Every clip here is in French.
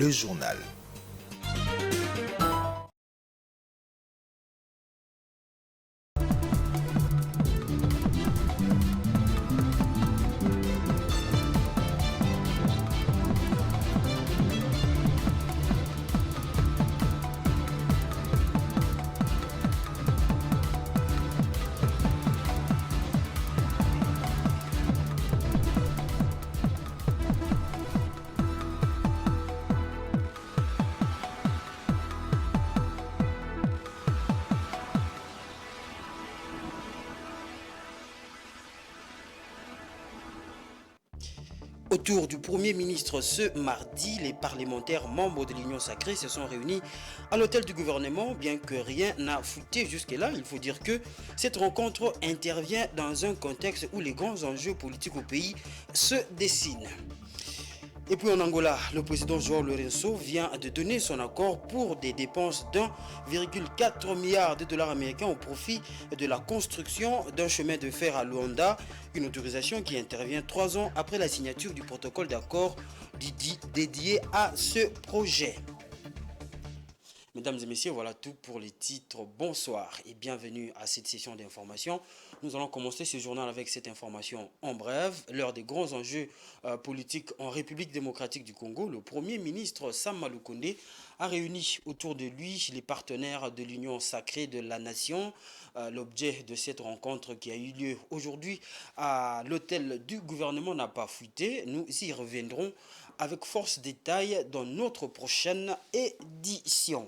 le journal. Autour du Premier ministre ce mardi, les parlementaires membres de l'Union sacrée se sont réunis à l'hôtel du gouvernement, bien que rien n'a fuité jusque-là. Il faut dire que cette rencontre intervient dans un contexte où les grands enjeux politiques au pays se dessinent. Et puis en Angola, le président João Lourenço vient de donner son accord pour des dépenses d'1,4 milliard de dollars américains au profit de la construction d'un chemin de fer à Luanda, une autorisation qui intervient 3 ans après la signature du protocole d'accord dédié à ce projet. Mesdames et messieurs, voilà tout pour les titres. Bonsoir et bienvenue à cette session d'information. Nous allons commencer ce journal avec cette information en bref. L'heure des grands enjeux politiques en République démocratique du Congo, le Premier ministre Sam Maloukonde a réuni autour de lui les partenaires de l'Union sacrée de la Nation. L'objet de cette rencontre qui a eu lieu aujourd'hui à l'hôtel du gouvernement n'a pas fuité. Nous y reviendrons avec force détail dans notre prochaine édition.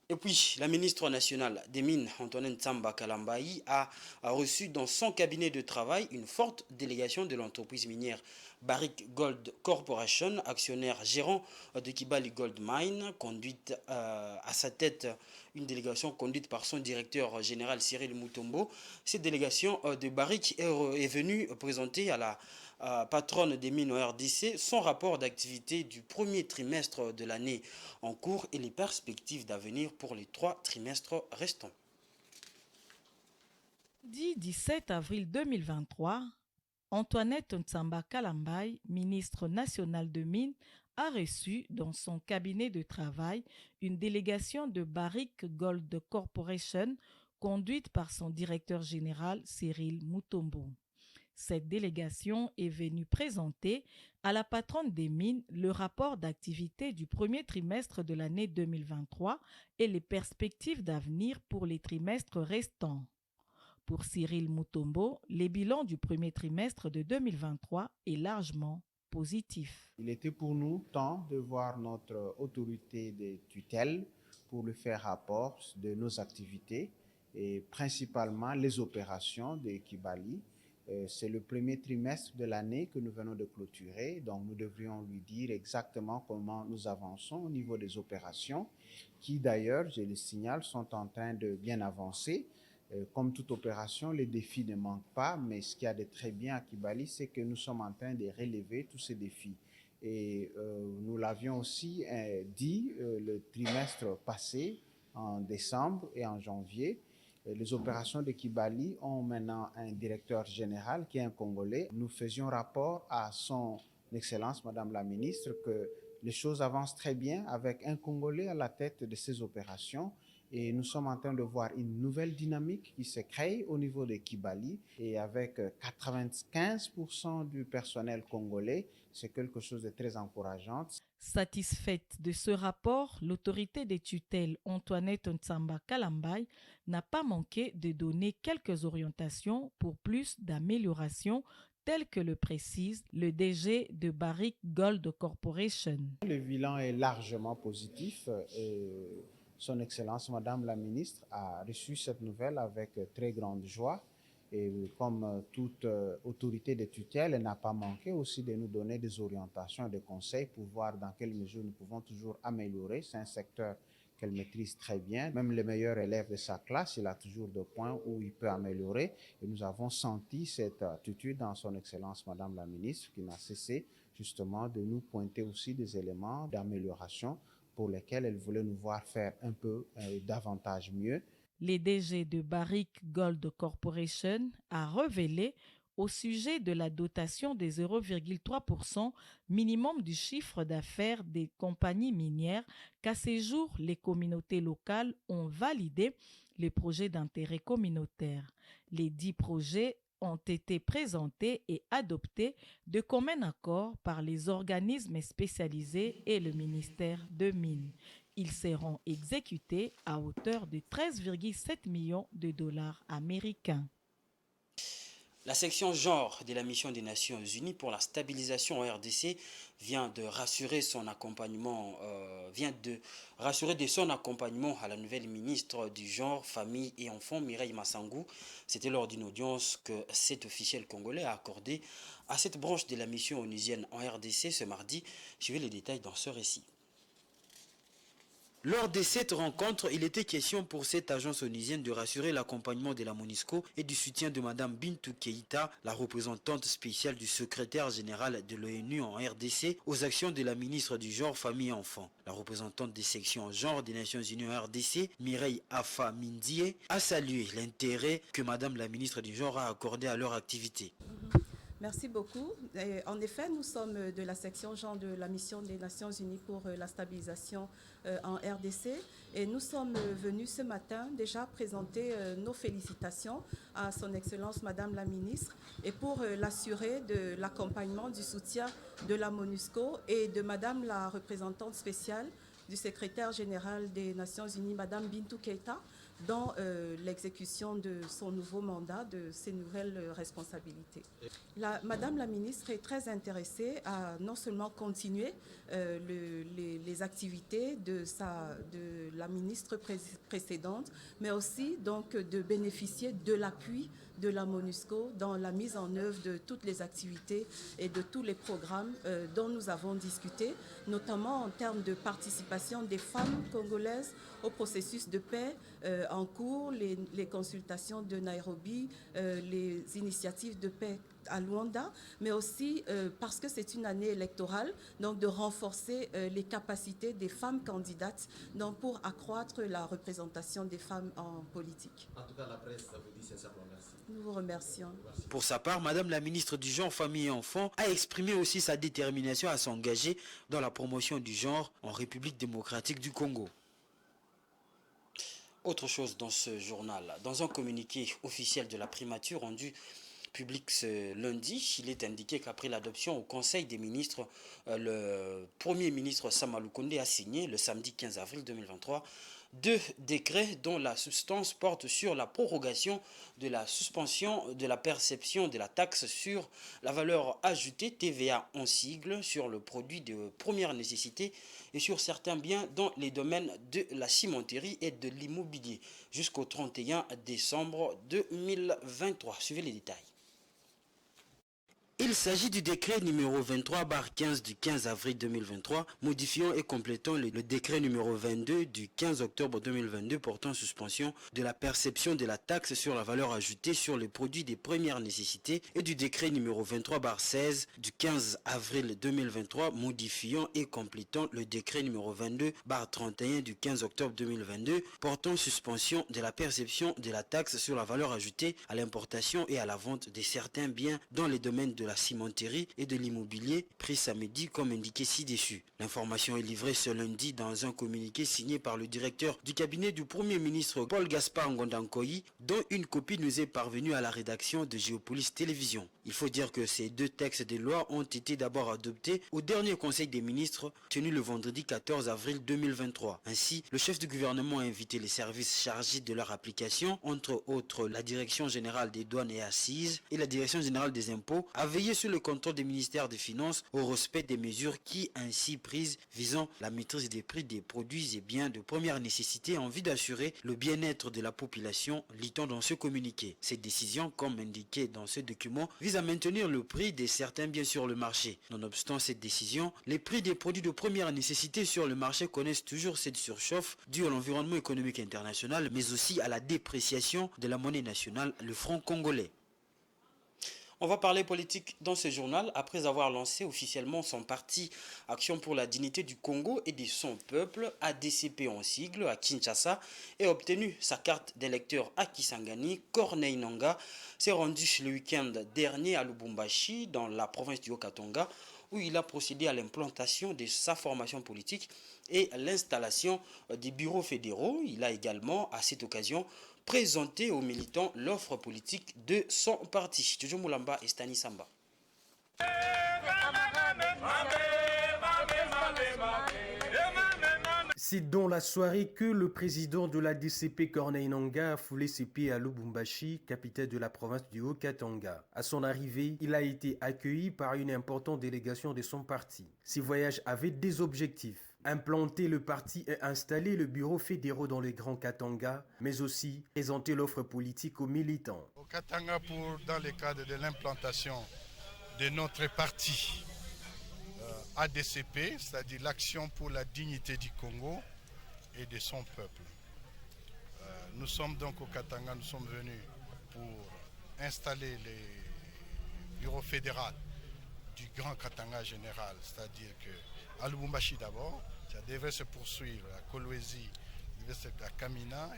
Et puis, la ministre nationale des Mines, Antoine Tsamba Kalambayi, a reçu dans son cabinet de travail une forte délégation de l'entreprise minière Barrick Gold Corporation, actionnaire gérant de Kibali Gold Mine, conduite à sa tête une délégation conduite par son directeur général Cyril Mutombo. Cette délégation de Barrick est venue présenter à la patronne des mines au RDC son rapport d'activité du premier trimestre de l'année en cours et les perspectives d'avenir pour les 3 trimestres restants. Dit 17 avril 2023, Antoinette Ntsamba Kalambayi, ministre nationale de Mines, a reçu dans son cabinet de travail une délégation de Barrick Gold Corporation conduite par son directeur général Cyril Mutombo. Cette délégation est venue présenter à la patronne des mines le rapport d'activité du premier trimestre de l'année 2023 et les perspectives d'avenir pour les trimestres restants. Pour Cyril Mutombo, les bilans du premier trimestre de 2023 est largement positif. Il était pour nous temps de voir notre autorité de tutelle pour lui faire rapport de nos activités et principalement les opérations de Kibali. C'est le premier trimestre de l'année que nous venons de clôturer, donc nous devrions lui dire exactement comment nous avançons au niveau des opérations, qui d'ailleurs, je le signale, sont en train de bien avancer. Comme toute opération, les défis ne manquent pas, mais ce qu'il y a de très bien à Kibali, c'est que nous sommes en train de relever tous ces défis. Et nous l'avions aussi dit le trimestre passé, en décembre et en janvier. Les opérations de Kibali ont maintenant un directeur général qui est un Congolais. Nous faisions rapport à son Excellence, Madame la Ministre, que les choses avancent très bien avec un Congolais à la tête de ces opérations. Et nous sommes en train de voir une nouvelle dynamique qui se crée au niveau de Kibali. Et avec 95% du personnel congolais, c'est quelque chose de très encourageant. Satisfaite de ce rapport, l'autorité des tutelles Antoinette Ntsamba Kalambayi n'a pas manqué de donner quelques orientations pour plus d'améliorations telles que le précise le DG de Barrick Gold Corporation. Le bilan est largement positif. Son Excellence, Madame la Ministre, a reçu cette nouvelle avec très grande joie. Et comme toute autorité de tutelle, elle n'a pas manqué aussi de nous donner des orientations et des conseils pour voir dans quelle mesure nous pouvons toujours améliorer. C'est un secteur qu'elle maîtrise très bien. Même le meilleur élève de sa classe, il a toujours des points où il peut améliorer. Et nous avons senti cette attitude dans son Excellence, Madame la Ministre, qui n'a cessé justement de nous pointer aussi des éléments d'amélioration pour lesquels elle voulait nous voir faire un peu davantage mieux. Les DG de Barrick Gold Corporation a révélé au sujet de la dotation des 0,3% minimum du chiffre d'affaires des compagnies minières qu'à ce jour, les communautés locales ont validé les projets d'intérêt communautaire. Les 10 projets ont été présentés et adoptés de commun accord par les organismes spécialisés et le ministère de Mines. Ils seront exécutés à hauteur de 13,7 millions de dollars américains. La section genre de la mission des Nations Unies pour la stabilisation en RDC vient de rassurer de son accompagnement à la nouvelle ministre du genre, famille et enfants, Mireille Massangou. C'était lors d'une audience que cet officiel congolais a accordée à cette branche de la mission onusienne en RDC ce mardi. Suivez les détails dans ce récit. Lors de cette rencontre, il était question pour cette agence onusienne de rassurer l'accompagnement de la MONUSCO et du soutien de Mme Bintou Keïta, la représentante spéciale du secrétaire général de l'ONU en RDC, aux actions de la ministre du genre, famille et enfants. La représentante des sections genre des Nations Unies en RDC, Mireille Afa Mindie, a salué l'intérêt que Mme la ministre du genre a accordé à leur activité. Merci beaucoup. Et en effet, nous sommes de la section genre de la mission des Nations Unies pour la stabilisation en RDC et nous sommes venus ce matin déjà présenter nos félicitations à son Excellence Madame la Ministre et pour l'assurer de l'accompagnement, du soutien de la MONUSCO et de Madame la représentante spéciale du secrétaire général des Nations Unies, Madame Bintou Keïta, dans l'exécution de son nouveau mandat, de ses nouvelles responsabilités. Madame la ministre est très intéressée à non seulement continuer les activités de la ministre précédente, mais aussi donc de bénéficier de l'appui de la MONUSCO dans la mise en œuvre de toutes les activités et de tous les programmes dont nous avons discuté, notamment en termes de participation des femmes congolaises au processus de paix en cours, les consultations de Nairobi, les initiatives de paix à Luanda, mais aussi parce que c'est une année électorale, donc de renforcer les capacités des femmes candidates donc pour accroître la représentation des femmes en politique. En tout cas, la presse vous dit sincèrement merci. Nous vous remercions. Pour sa part, Madame la ministre du Genre, Famille et Enfants a exprimé aussi sa détermination à s'engager dans la promotion du genre en République démocratique du Congo. Autre chose dans ce journal, dans un communiqué officiel de la primature rendu public ce lundi, il est indiqué qu'après l'adoption au Conseil des ministres, le Premier ministre Sama Lukonde a signé le samedi 15 avril 2023 deux décrets dont la substance porte sur la prorogation de la suspension de la perception de la taxe sur la valeur ajoutée TVA en sigle sur le produit de première nécessité et sur certains biens dans les domaines de la cimenterie et de l'immobilier jusqu'au 31 décembre 2023. Suivez les détails. Il s'agit du décret numéro 23/15 du 15 avril 2023, modifiant et complétant le décret numéro 22 du 15 octobre 2022 portant suspension de la perception de la taxe sur la valeur ajoutée sur les produits des premières nécessités et du décret numéro 23/16 du 15 avril 2023, modifiant et complétant le décret numéro 22/31 du 15 octobre 2022 portant suspension de la perception de la taxe sur la valeur ajoutée à l'importation et à la vente de certains biens dans les domaines de la cimenterie et de l'immobilier pris samedi comme indiqué ci-dessus. L'information est livrée ce lundi dans un communiqué signé par le directeur du cabinet du Premier ministre Paul Gaspard Ngondankoyi, dont une copie nous est parvenue à la rédaction de Géopolis Télévision. Il faut dire que ces deux textes de loi ont été d'abord adoptés au dernier Conseil des ministres tenu le vendredi 14 avril 2023. Ainsi, le chef du gouvernement a invité les services chargés de leur application, entre autres la Direction générale des douanes et assises et la Direction générale des impôts, à veiller sur le contrôle des ministères des Finances au respect des mesures qui ainsi prises visant la maîtrise des prix des produits et biens de première nécessité en vue d'assurer le bien-être de la population, lit-on dans ce communiqué. Cette décision, comme indiqué dans ce document, vise à maintenir le prix de certains biens sur le marché. Nonobstant cette décision, les prix des produits de première nécessité sur le marché connaissent toujours cette surchauffe due à l'environnement économique international, mais aussi à la dépréciation de la monnaie nationale, le franc congolais. On va parler politique dans ce journal après avoir lancé officiellement son parti Action pour la dignité du Congo et de son peuple, ADCP en sigle, à Kinshasa, et obtenu sa carte d'électeur à Kisangani. Corneille Nangaa s'est rendu le week-end dernier à Lubumbashi, dans la province du Haut-Katanga, où il a procédé à l'implantation de sa formation politique et l'installation des bureaux fédéraux. Il a également, à cette occasion, présenté aux militants l'offre politique de son parti. Jojo Moulamba et Stani Samba. C'est dans la soirée que le président de la DCP Corneille Nangaa a foulé ses pieds à Lubumbashi, capitale de la province du Haut-Katanga. À son arrivée, il a été accueilli par une importante délégation de son parti. Ces voyages avaient des objectifs: implanter le parti et installer le bureau fédéral dans le Grand Katanga, mais aussi présenter l'offre politique aux militants. Au Katanga, dans le cadre de l'implantation de notre parti ADCP, c'est-à-dire l'Action pour la dignité du Congo et de son peuple. Nous sommes donc au Katanga, nous sommes venus pour installer les bureaux fédéraux du Grand Katanga général, c'est-à-dire qu'à Lubumbashi d'abord, ça devrait se poursuivre à Kolwezi, à Kamina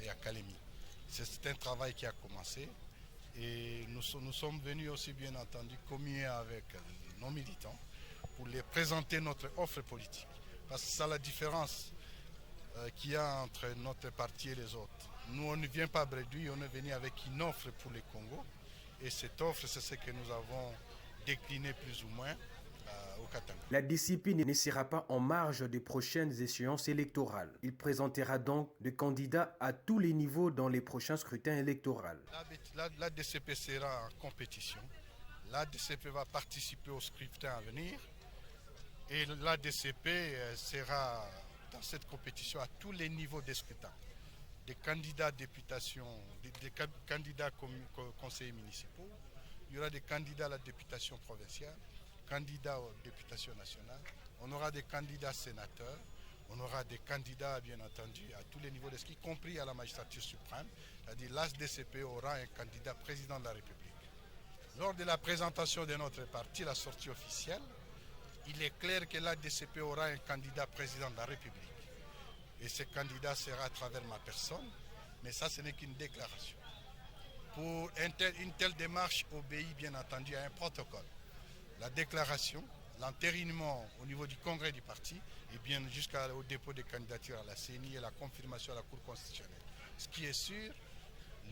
et à Kalemi. C'est un travail qui a commencé et nous sommes venus aussi bien entendu communier avec nos militants pour les présenter notre offre politique. Parce que c'est ça la différence qu'il y a entre notre parti et les autres. Nous, on ne vient pas bredouille, on est venu avec une offre pour le Congo. Et cette offre, c'est ce que nous avons décliné plus ou moins au Katanga. La discipline ne sera pas en marge des prochaines échéances électorales. Il présentera donc des candidats à tous les niveaux dans les prochains scrutins électoraux. La DCP sera en compétition. La DCP va participer au scrutin à venir. Et la DCP sera dans cette compétition à tous les niveaux des scrutins. Des candidats à députation, des candidats conseillers municipaux, il y aura des candidats à la députation provinciale, candidats aux députations nationales, on aura des candidats sénateurs, on aura des candidats bien entendu à tous les niveaux, y compris à la magistrature suprême, c'est-à-dire l'ADCP aura un candidat président de la République. Lors de la présentation de notre parti, la sortie officielle, il est clair que l'ADCP aura un candidat président de la République. Et ce candidat sera à travers ma personne, mais ça, ce n'est qu'une déclaration. Pour une telle démarche obéit bien entendu à un protocole. La déclaration, l'entérinement au niveau du congrès du parti, et bien jusqu'au dépôt des candidatures à la CENI et la confirmation à la Cour constitutionnelle. Ce qui est sûr,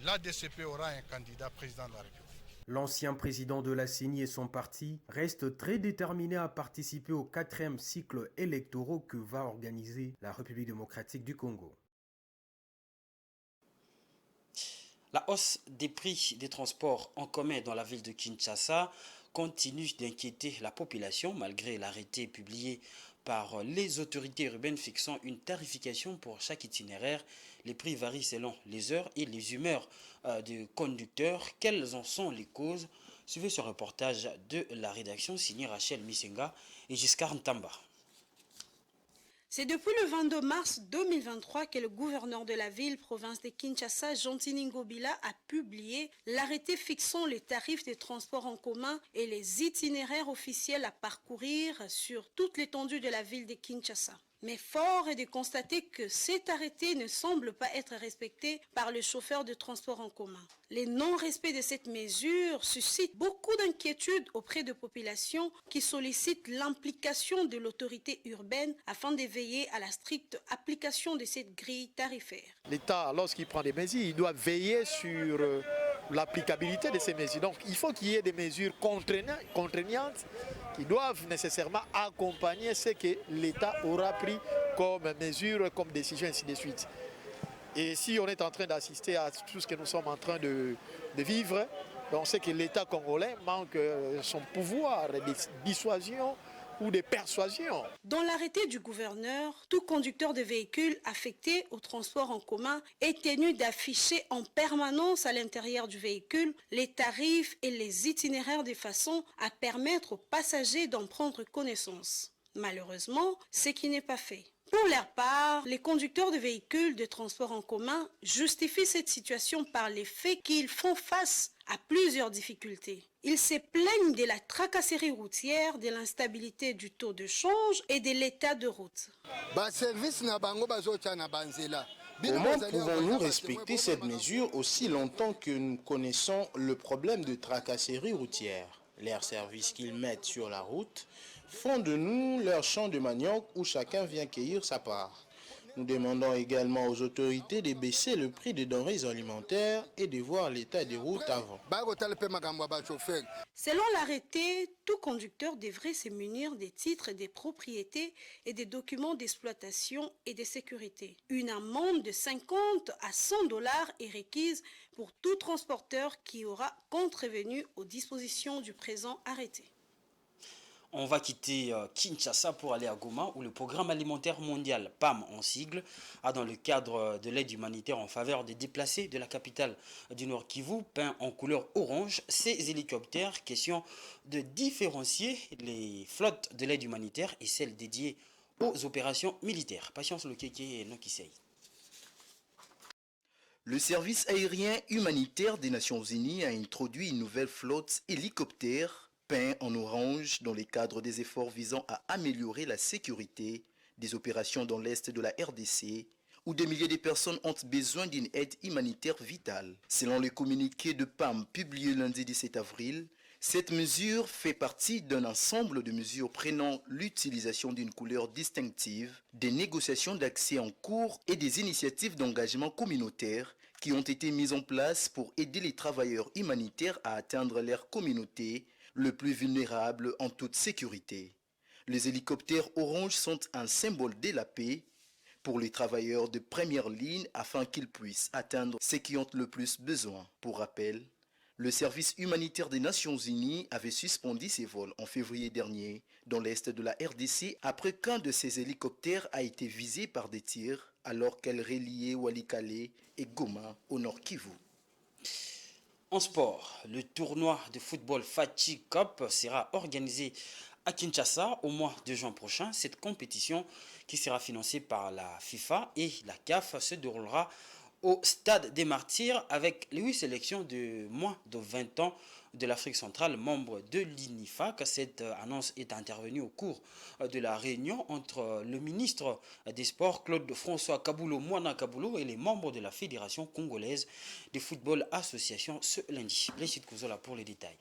l'ADCP aura un candidat président de la République. L'ancien président de la CENI et son parti restent très déterminés à participer au 4e cycle électoral que va organiser la République démocratique du Congo. La hausse des prix des transports en commun dans la ville de Kinshasa continue d'inquiéter la population malgré l'arrêté publié par les autorités urbaines fixant une tarification pour chaque itinéraire. Les prix varient selon les heures et les humeurs des conducteurs. Quelles en sont les causes? Suivez ce reportage de la rédaction signé Rachel Misenga et Giscard Ntamba. C'est depuis le 22 mars 2023 que le gouverneur de la ville, province de Kinshasa, Jean-Tini Ngobila, a publié l'arrêté fixant les tarifs des transports en commun et les itinéraires officiels à parcourir sur toute l'étendue de la ville de Kinshasa. Mais fort est de constater que cet arrêté ne semble pas être respecté par les chauffeurs de transport en commun. Les non-respects de cette mesure suscitent beaucoup d'inquiétudes auprès de populations qui sollicitent l'implication de l'autorité urbaine afin de veiller à la stricte application de cette grille tarifaire. L'État, lorsqu'il prend des mesures, il doit veiller sur l'applicabilité de ces mesures. Donc il faut qu'il y ait des mesures contraignantes qui doivent nécessairement accompagner ce que l'État aura pris comme mesure, comme décision, ainsi de suite. Et si on est en train d'assister à tout ce que nous sommes en train de vivre, on sait que l'État congolais manque son pouvoir de dissuasion ou de persuasion. Dans l'arrêté du gouverneur, tout conducteur de véhicules affecté au transport en commun est tenu d'afficher en permanence à l'intérieur du véhicule les tarifs et les itinéraires de façon à permettre aux passagers d'en prendre connaissance. Malheureusement, ce qui n'est pas fait. Pour leur part, les conducteurs de véhicules de transport en commun justifient cette situation par les faits qu'ils font face à plusieurs difficultés. Ils se plaignent de la tracasserie routière, de l'instabilité du taux de change et de l'état de route. Comment pouvons-nous respecter cette mesure aussi longtemps que nous connaissons le problème de tracasserie routière? Les services qu'ils mettent sur la route font de nous leur champ de manioc où chacun vient cueillir sa part. Nous demandons également aux autorités de baisser le prix des denrées alimentaires et de voir l'état des routes avant. Selon l'arrêté, tout conducteur devrait se munir des titres de propriété et des documents d'exploitation et de sécurité. Une amende de 50 à 100 dollars est requise pour tout transporteur qui aura contrevenu aux dispositions du présent arrêté. On va quitter Kinshasa pour aller à Goma où le programme alimentaire mondial, PAM en sigle, a dans le cadre de l'aide humanitaire en faveur des déplacés de la capitale du Nord Kivu, peint en couleur orange, ces hélicoptères, question de différencier les flottes de l'aide humanitaire et celles dédiées aux opérations militaires. Patience Lokeke et Nokisei. Le service aérien humanitaire des Nations Unies a introduit une nouvelle flotte hélicoptère peint en orange dans le cadre des efforts visant à améliorer la sécurité des opérations dans l'est de la RDC, où des milliers de personnes ont besoin d'une aide humanitaire vitale. Selon le communiqué de PAM publié lundi 17 avril, cette mesure fait partie d'un ensemble de mesures prenant l'utilisation d'une couleur distinctive, des négociations d'accès en cours et des initiatives d'engagement communautaire qui ont été mises en place pour aider les travailleurs humanitaires à atteindre leur communauté le plus vulnérable en toute sécurité. Les hélicoptères orange sont un symbole de la paix pour les travailleurs de première ligne afin qu'ils puissent atteindre ceux qui ont le plus besoin. Pour rappel, le service humanitaire des Nations Unies avait suspendu ses vols en février dernier dans l'est de la RDC après qu'un de ces hélicoptères a été visé par des tirs alors qu'elle reliait Walikale et Goma au nord Kivu. En sport, le tournoi de football Fatih Cup sera organisé à Kinshasa au mois de juin prochain. Cette compétition, qui sera financée par la FIFA et la CAF, se déroulera au Stade des Martyrs avec les 8 sélections de moins de 20 ans de l'Afrique centrale, membres de l'INIFAC. Cette annonce est intervenue au cours de la réunion entre le ministre des Sports, Claude-François Kabulo Mwana Kabulo, et les membres de la Fédération congolaise de football association ce lundi. Léchit Kouzola pour les détails.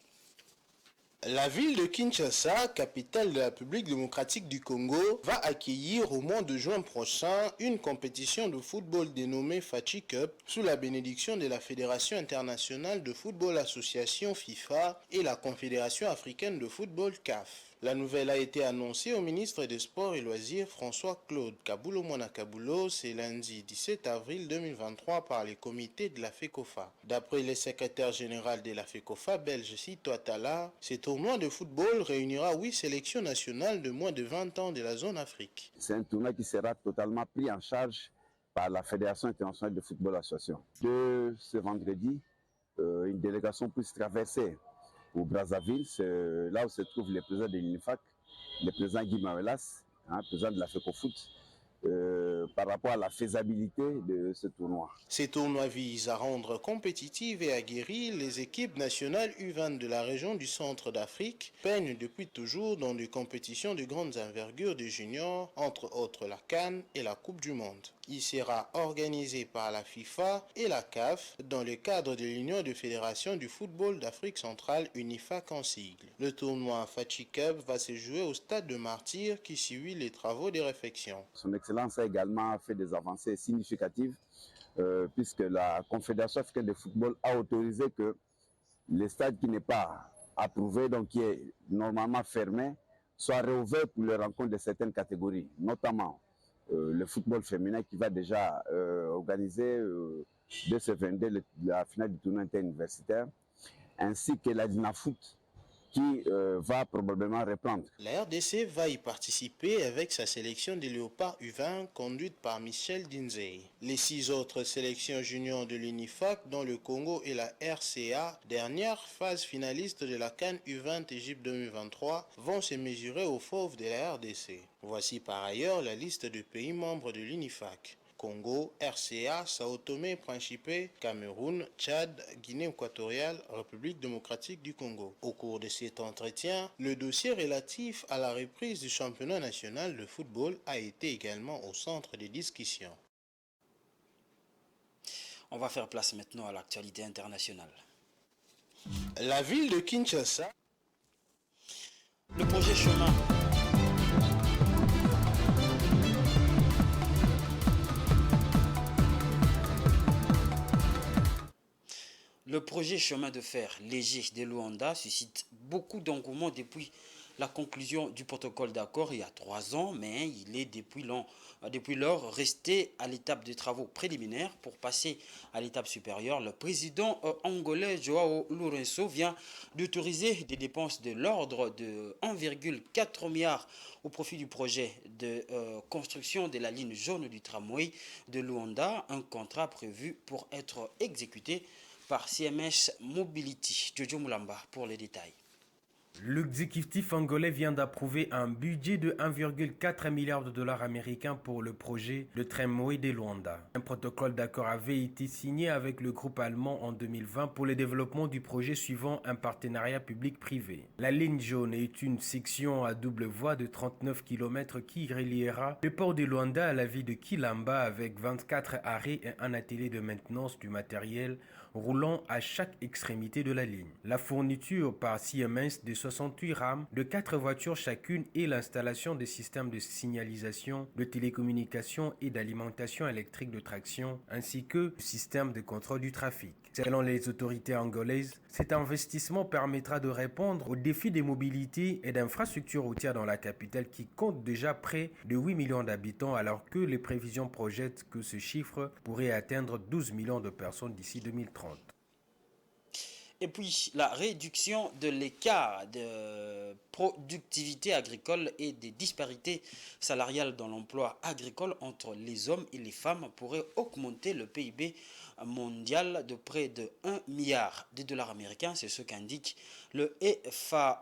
La ville de Kinshasa, capitale de la République démocratique du Congo, va accueillir au mois de juin prochain une compétition de football dénommée Fatih Cup sous la bénédiction de la Fédération internationale de football association FIFA et la Confédération africaine de football CAF. La nouvelle a été annoncée au ministre des Sports et Loisirs François-Claude Kabulo Mwana Kabulo ce lundi 17 avril 2023 par les comités de la FECOFA. D'après le secrétaire général de la FECOFA belge Sito Atala, ce tournoi de football réunira 8 sélections nationales de moins de 20 ans de la zone Afrique. C'est un tournoi qui sera totalement pris en charge par la Fédération internationale de football association. De ce vendredi, une délégation puisse traverser au Brazzaville, c'est là où se trouve le président de l'INIFAC, le président Guy Mawelas, président de la FECOFOOT, par rapport à la faisabilité de ce tournoi. Ces tournois visent à rendre compétitives et aguerries les équipes nationales U20 de la région du centre d'Afrique, peignent depuis toujours dans des compétitions de grandes envergures des juniors, entre autres la CAN et la Coupe du Monde. Il sera organisé par la FIFA et la CAF dans le cadre de l'Union de fédérations du football d'Afrique centrale, UNIFAC en sigle. Le tournoi Fatih Cup va se jouer au Stade de Martyrs qui suit les travaux de réfection. Son Excellence a également fait des avancées significatives puisque la Confédération africaine de football a autorisé que le stade qui n'est pas approuvé, donc qui est normalement fermé, soit réouvert pour les rencontres de certaines catégories, notamment le football féminin qui va déjà organiser dès ce 22 la finale du tournoi interuniversitaire, ainsi que la Dinafoot qui va probablement reprendre. La RDC va y participer avec sa sélection des léopards U20 conduite par Michel Dinzey. Les 6 autres sélections juniors de l'UNIFAC, dont le Congo et la RCA, dernière phase finaliste de la CAN U20 Égypte 2023, vont se mesurer aux fauves de la RDC. Voici par ailleurs la liste de pays membres de l'UNIFAC. Congo, RCA, Sao Tomé et Principe, Cameroun, Tchad, Guinée équatoriale, République démocratique du Congo. Au cours de cet entretien, le dossier relatif à la reprise du championnat national de football a été également au centre des discussions. On va faire place maintenant à l'actualité internationale. La ville de Kinshasa. Le projet chemin. Le projet chemin de fer léger de Luanda suscite beaucoup d'engouement depuis la conclusion du protocole d'accord il y a 3 ans, mais il est depuis lors resté à l'étape des travaux préliminaires. Pour passer à l'étape supérieure, le président angolais Joao Lourenço vient d'autoriser des dépenses de l'ordre de 1,4 milliard au profit du projet de construction de la ligne jaune du tramway de Luanda, un contrat prévu pour être exécuté par CMS Mobility. Jojo Moulamba pour les détails. L'exécutif angolais vient d'approuver un budget de 1,4 milliard de dollars américains pour le projet de tramway de Luanda. Un protocole d'accord avait été signé avec le groupe allemand en 2020 pour le développement du projet suivant un partenariat public-privé. La ligne jaune est une section à double voie de 39 km qui reliera le port de Luanda à la ville de Kilamba avec 24 arrêts et un atelier de maintenance du matériel roulant à chaque extrémité de la ligne. La fourniture par Siemens de 68 rames de 4 voitures chacune et l'installation des systèmes de signalisation, de télécommunication et d'alimentation électrique de traction, ainsi que le système de contrôle du trafic. Selon les autorités angolaises, cet investissement permettra de répondre aux défis des mobilités et d'infrastructures routières dans la capitale qui compte déjà près de 8 millions d'habitants alors que les prévisions projettent que ce chiffre pourrait atteindre 12 millions de personnes d'ici 2030. Et puis, la réduction de l'écart de productivité agricole et des disparités salariales dans l'emploi agricole entre les hommes et les femmes pourrait augmenter le PIB mondial de près de 1 milliard de dollars américains. C'est ce qu'indique le FAO.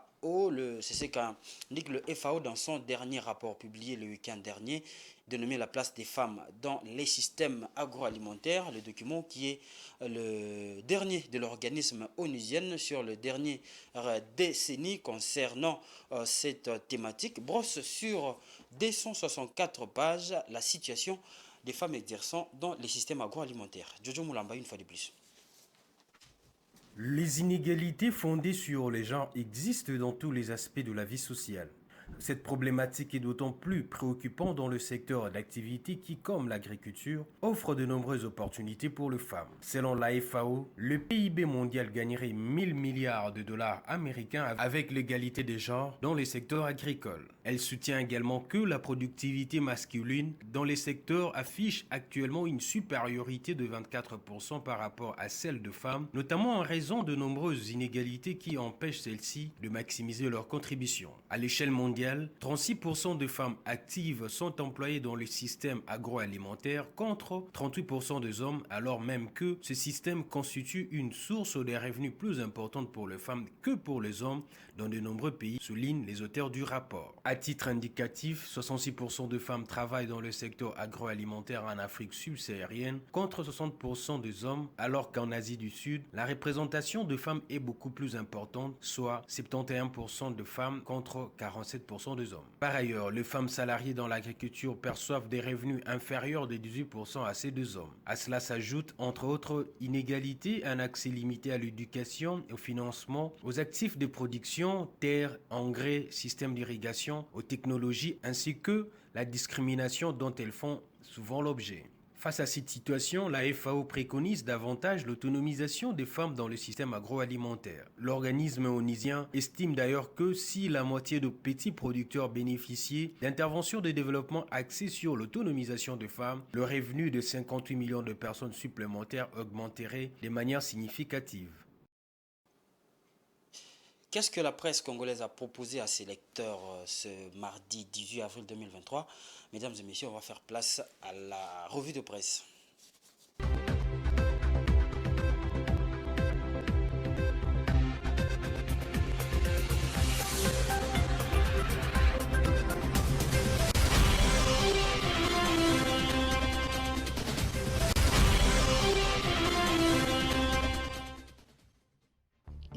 C'est ce qu'indique le FAO dans son dernier rapport publié le week-end dernier, dénommé La place des femmes dans les systèmes agroalimentaires, le document qui est le dernier de l'organisme onusien sur le dernier décennie concernant cette thématique, brosse sur 264 pages la situation des femmes exerçant dans les systèmes agroalimentaires. Jojo Moulamba, une fois de plus. Les inégalités fondées sur les genres existent dans tous les aspects de la vie sociale. Cette problématique est d'autant plus préoccupante dans le secteur d'activité qui, comme l'agriculture, offre de nombreuses opportunités pour les femmes. Selon la FAO, le PIB mondial gagnerait 1000 milliards de dollars américains avec l'égalité des genres dans les secteurs agricoles. Elle soutient également que la productivité masculine dans les secteurs affiche actuellement une supériorité de 24% par rapport à celle de femmes, notamment en raison de nombreuses inégalités qui empêchent celles-ci de maximiser leur contribution. À l'échelle mondiale, 36% de femmes actives sont employées dans le système agroalimentaire contre 38% des hommes, alors même que ce système constitue une source de revenus plus importante pour les femmes que pour les hommes dans de nombreux pays, soulignent les auteurs du rapport. À titre indicatif, 66% de femmes travaillent dans le secteur agroalimentaire en Afrique subsaharienne contre 60% des hommes, alors qu'en Asie du Sud, la représentation de femmes est beaucoup plus importante, soit 71% de femmes contre 47% des hommes. Par ailleurs, les femmes salariées dans l'agriculture perçoivent des revenus inférieurs de 18% à ces deux hommes. À cela s'ajoute, entre autres inégalités, un accès limité à l'éducation et au financement, aux actifs de production, terres, engrais, systèmes d'irrigation, aux technologies, ainsi que la discrimination dont elles font souvent l'objet. Face à cette situation, la FAO préconise davantage l'autonomisation des femmes dans le système agroalimentaire. L'organisme onusien estime d'ailleurs que si la moitié de petits producteurs bénéficiaient d'interventions de développement axées sur l'autonomisation des femmes, le revenu de 58 millions de personnes supplémentaires augmenterait de manière significative. Qu'est-ce que la presse congolaise a proposé à ses lecteurs ce mardi 18 avril 2023? Mesdames et messieurs, on va faire place à la revue de presse.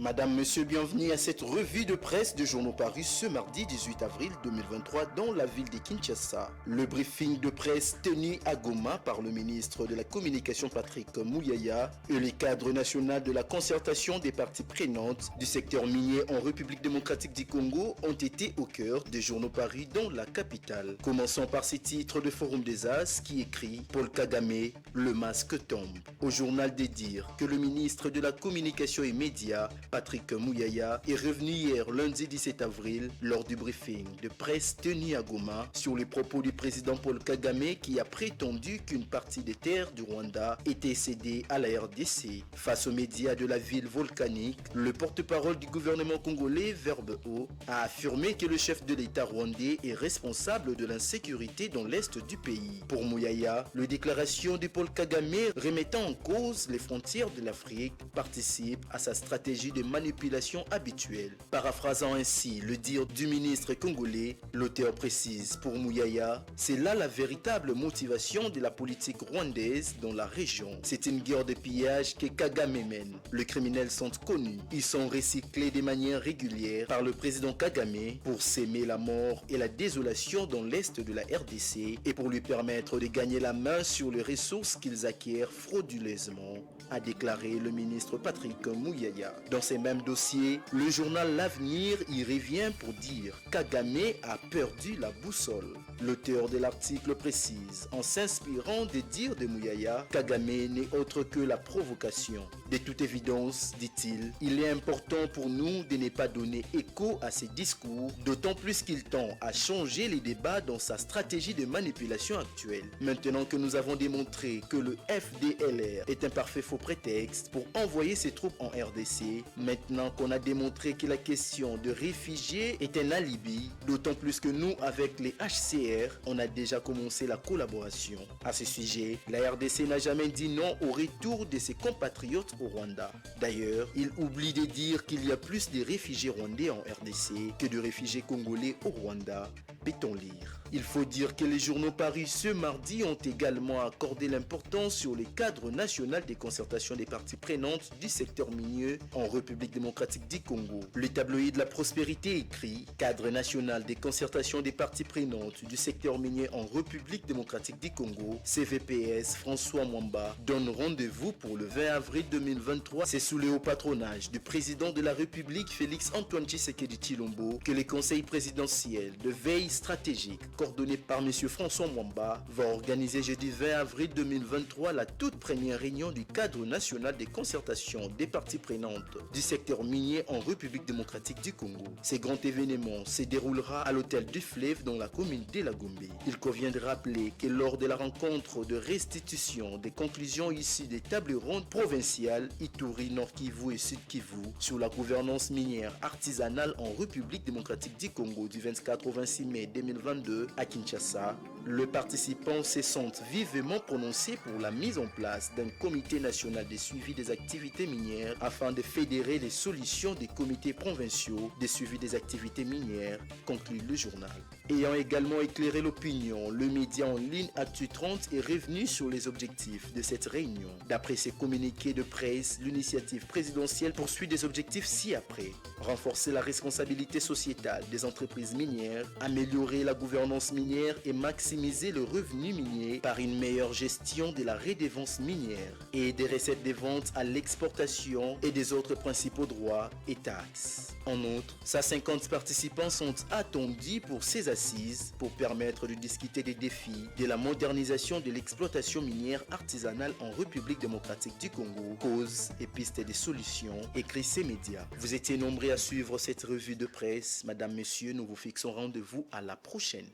Madame, Monsieur, bienvenue à cette revue de presse de journaux parus ce mardi 18 avril 2023 dans la ville de Kinshasa. Le briefing de presse tenu à Goma par le ministre de la Communication Patrick Mouyaya et le cadre national de la concertation des parties prenantes du secteur minier en République démocratique du Congo ont été au cœur des journaux parus dans la capitale. Commençons par ces titres de Forum des As qui écrit « Paul Kagame, le masque tombe ». Au journal des dires que le ministre de la Communication et Médias Patrick Mouyaya est revenu hier lundi 17 avril lors du briefing de presse tenu à Goma sur les propos du président Paul Kagame qui a prétendu qu'une partie des terres du Rwanda était cédée à la RDC. Face aux médias de la ville volcanique, le porte-parole du gouvernement congolais, Verbe O, a affirmé que le chef de l'État rwandais est responsable de l'insécurité dans l'est du pays. Pour Mouyaya, la déclaration de Paul Kagame remettant en cause les frontières de l'Afrique participe à sa stratégie de manipulation habituelle. Paraphrasant ainsi le dire du ministre congolais, l'auteur précise pour Mouyaya, c'est là la véritable motivation de la politique rwandaise dans la région. C'est une guerre de pillage que Kagame mène. Les criminels sont connus. Ils sont recyclés de manière régulière par le président Kagame pour s'aimer la mort et la désolation dans l'est de la RDC et pour lui permettre de gagner la main sur les ressources qu'ils acquièrent frauduleusement, a déclaré le ministre Patrick Mouyaya. Dans ces mêmes dossiers, le journal L'Avenir y revient pour dire Kagame a perdu la boussole. L'auteur de l'article précise, en s'inspirant des dires de Mouyaya, Kagame n'est autre que la provocation. De toute évidence, dit-il, il est important pour nous de ne pas donner écho à ces discours, d'autant plus qu'il tend à changer les débats dans sa stratégie de manipulation actuelle. Maintenant que nous avons démontré que le FDLR est un parfait faux prétexte pour envoyer ses troupes en RDC, maintenant qu'on a démontré que la question de réfugiés est un alibi, d'autant plus que nous, avec les HCR, on a déjà commencé la collaboration. À ce sujet, la RDC n'a jamais dit non au retour de ses compatriotes au Rwanda. D'ailleurs, il oublie de dire qu'il y a plus de réfugiés rwandais en RDC que de réfugiés congolais au Rwanda, peut-on lire. Il faut dire que les journaux parus ce mardi ont également accordé l'importance sur le cadre national des concertations des parties prenantes du secteur minier en République démocratique du Congo. Le tabloïd La Prospérité écrit « Cadre national des concertations des parties prenantes du secteur minier en République démocratique du Congo, CVPS François Mwamba donne rendez-vous pour le 20 avril 2023. C'est sous le haut patronage du président de la République Félix Antoine Tshisekedi Tshilombo que le conseil présidentiel de veille stratégique coordonné par M. François Mwamba, va organiser jeudi 20 avril 2023 la toute première réunion du cadre national des concertations des parties prenantes du secteur minier en République démocratique du Congo. Ce grand événement se déroulera à l'hôtel du Fleuve dans la commune de La Gombe. Il convient de rappeler que lors de la rencontre de restitution des conclusions issues des tables rondes provinciales Ituri, Nord Kivu et Sud Kivu sur la gouvernance minière artisanale en République démocratique du Congo du 24 au 26 mai 2022 à Kinshasa, les participants se sont vivement prononcés pour la mise en place d'un comité national de suivi des activités minières afin de fédérer les solutions des comités provinciaux de suivi des activités minières, conclut le journal. Ayant également éclairé l'opinion, le média en ligne Actu 30 est revenu sur les objectifs de cette réunion. D'après ses communiqués de presse, l'initiative présidentielle poursuit des objectifs ci-après. Renforcer la responsabilité sociétale des entreprises minières, améliorer la gouvernance minière et maximiser le revenu minier par une meilleure gestion de la redevance minière et des recettes des ventes à l'exportation et des autres principaux droits et taxes. En outre, 150 participants sont attendus pour ces assises pour permettre de discuter des défis de la modernisation de l'exploitation minière artisanale en République démocratique du Congo, causes et pistes de solutions, écrit ces médias. Vous étiez nombreux à suivre cette revue de presse. Madame, Messieurs, nous vous fixons rendez-vous à la prochaine.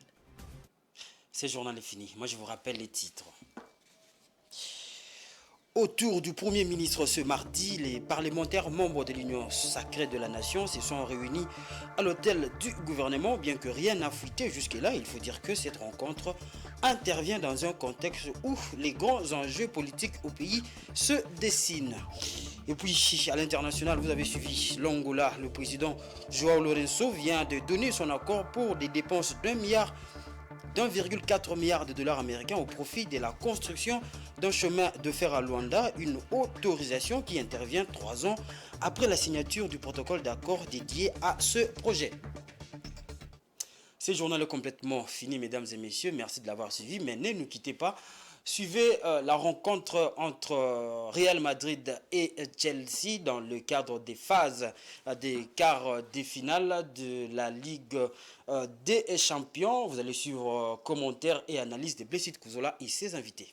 Ce journal est fini. Moi, je vous rappelle les titres. Autour du Premier ministre ce mardi, les parlementaires membres de l'Union sacrée de la Nation se sont réunis à l'hôtel du gouvernement. Bien que rien n'a fuité jusque-là, il faut dire que cette rencontre intervient dans un contexte où les grands enjeux politiques au pays se dessinent. Et puis, à l'international, vous avez suivi l'Angola. Le président João Lourenço vient de donner son accord pour des dépenses d'1,4 milliard de dollars américains au profit de la construction d'un chemin de fer à Luanda, une autorisation qui intervient 3 ans après la signature du protocole d'accord dédié à ce projet. Ce journal est complètement fini, mesdames et messieurs. Merci de l'avoir suivi, mais ne nous quittez pas. Suivez la rencontre entre Real Madrid et Chelsea dans le cadre des phases des quarts des finales de la Ligue des Champions. Vous allez suivre commentaires et analyses de Blessed Kouzola et ses invités.